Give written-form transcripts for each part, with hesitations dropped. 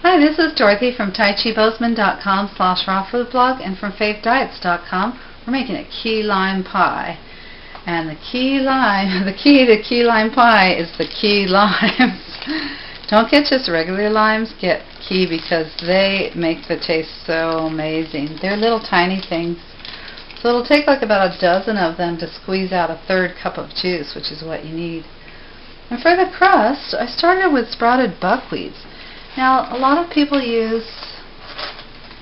Hi, this is Dorothy from TaiChiBozeman.com/rawfoodblog and from FaithDiets.com. We're making a key lime pie. And the key to key lime pie is the key limes. Don't get just regular limes, get key because they make the taste so amazing. They're little tiny things. So it'll take like about a dozen of them to squeeze out a third cup of juice, which is what you need. And for the crust, I started with sprouted buckwheats. Now, a lot of people use,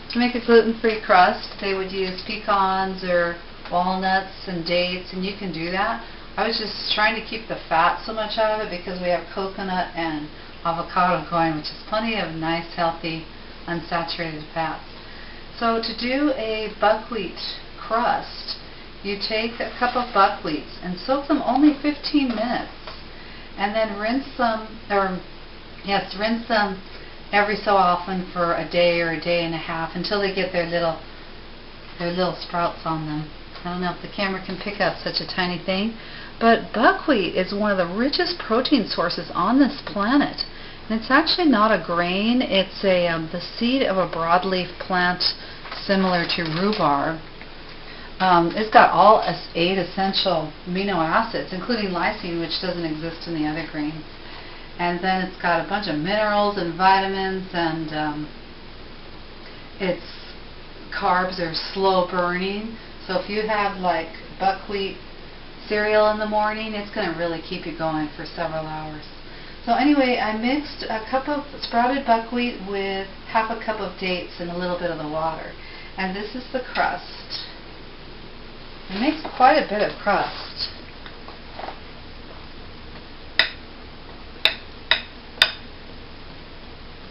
to make a gluten-free crust, they would use pecans or walnuts and dates, and you can do that. I was just trying to keep the fat so much out of it because we have coconut and avocado going, which is plenty of nice, healthy, unsaturated fats. So to do a buckwheat crust, you take a cup of buckwheats and soak them only 15 minutes, and then rinse them every so often for a day or a day and a half until they get their little sprouts on them. I don't know if the camera can pick up such a tiny thing, but buckwheat is one of the richest protein sources on this planet. And it's actually not a grain, it's the seed of a broadleaf plant similar to rhubarb. It's got all 8 essential amino acids, including lysine, which doesn't exist in the other grains. And then it's got a bunch of minerals and vitamins, and its carbs are slow burning. So if you have like buckwheat cereal in the morning, it's going to really keep you going for several hours. So anyway, I mixed a cup of sprouted buckwheat with half a cup of dates and a little bit of the water. And this is the crust. It makes quite a bit of crust.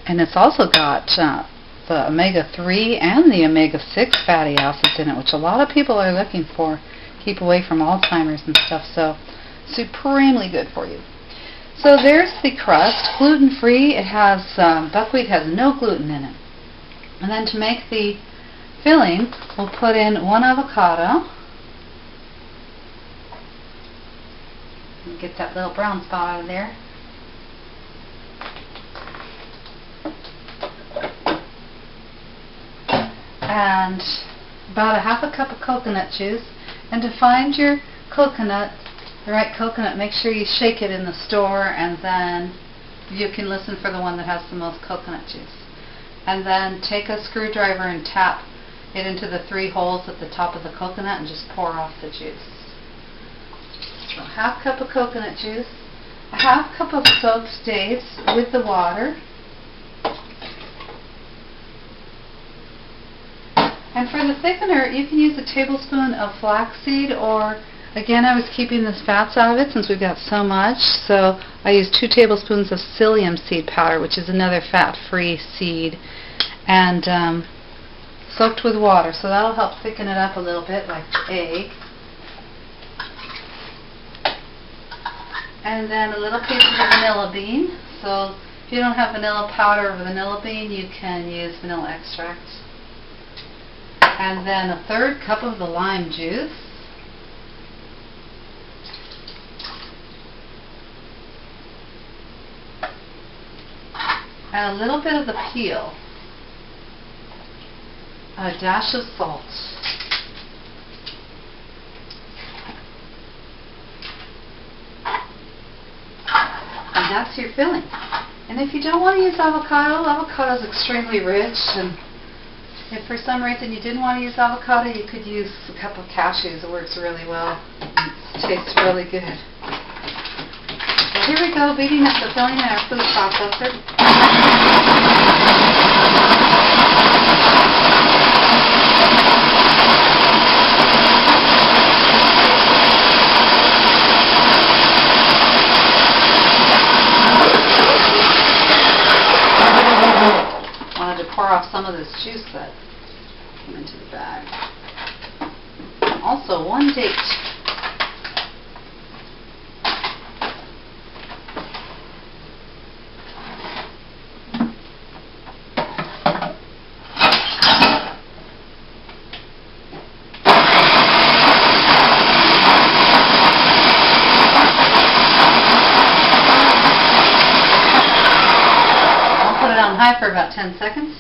And it's also got the omega-3 and the omega-6 fatty acids in it, which a lot of people are looking for. Keep away from Alzheimer's and stuff, so supremely good for you. So there's the crust, gluten-free. It has, buckwheat has no gluten in it. And then to make the filling, we'll put in 1 avocado. Get that little brown spot out of there. And about a half a cup of coconut juice. And to find your coconut, the right coconut, make sure you shake it in the store, and then you can listen for the one that has the most coconut juice. And then take a screwdriver and tap it into the 3 holes at the top of the coconut and just pour off the juice. So half cup of coconut juice, a half cup of soaked dates with the water. And for the thickener, you can use a tablespoon of flaxseed, or, again, I was keeping the fats out of it since we've got so much, so I used 2 tablespoons of psyllium seed powder, which is another fat-free seed, and soaked with water, so that'll help thicken it up a little bit, like the egg. And then a little piece of vanilla bean. So if you don't have vanilla powder or vanilla bean, you can use vanilla extract. And then a 1/3 cup of the lime juice. And a little bit of the peel. A dash of salt. And that's your filling. And if you don't want to use avocado, avocado is extremely rich, and if for some reason you didn't want to use avocado, you could use a cup of cashews. It works really well. It tastes really good. So here we go, beating up the filling in our food processor. Pour off some of this juice that came into the bag. Also, 1 date. high for about 10 seconds.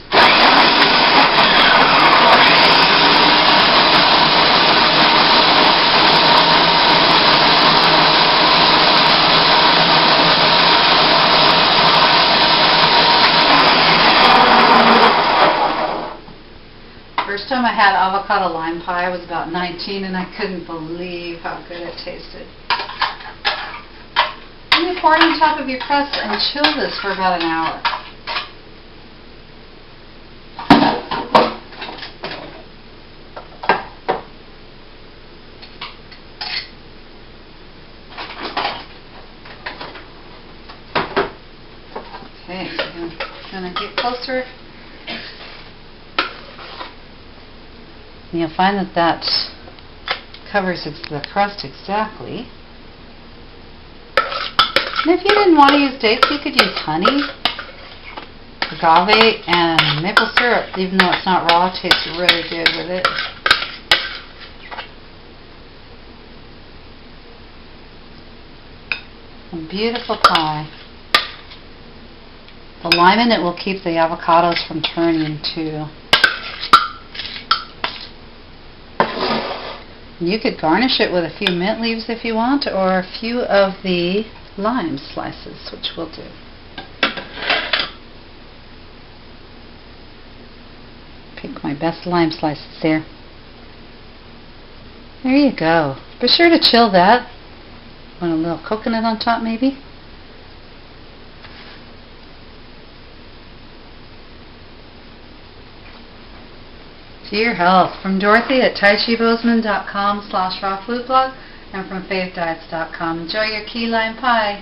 First time I had avocado lime pie, I was about 19 and I couldn't believe how good it tasted. And you pour it on top of your crust and chill this for about an hour. Okay, so I'm going to get closer. And you'll find that that covers the crust exactly. And if you didn't want to use dates, you could use honey, agave, and maple syrup. Even though it's not raw, it tastes really good with it. A beautiful pie. The lime in it will keep the avocados from turning too. You could garnish it with a few mint leaves if you want, or a few of the lime slices, which we'll do. Pick my best lime slices there. There you go. Be sure to chill that. Want a little coconut on top maybe? To your health. From Dorothy at taichibosman.com/rawfoodblog and from faithdiets.com. Enjoy your key lime pie.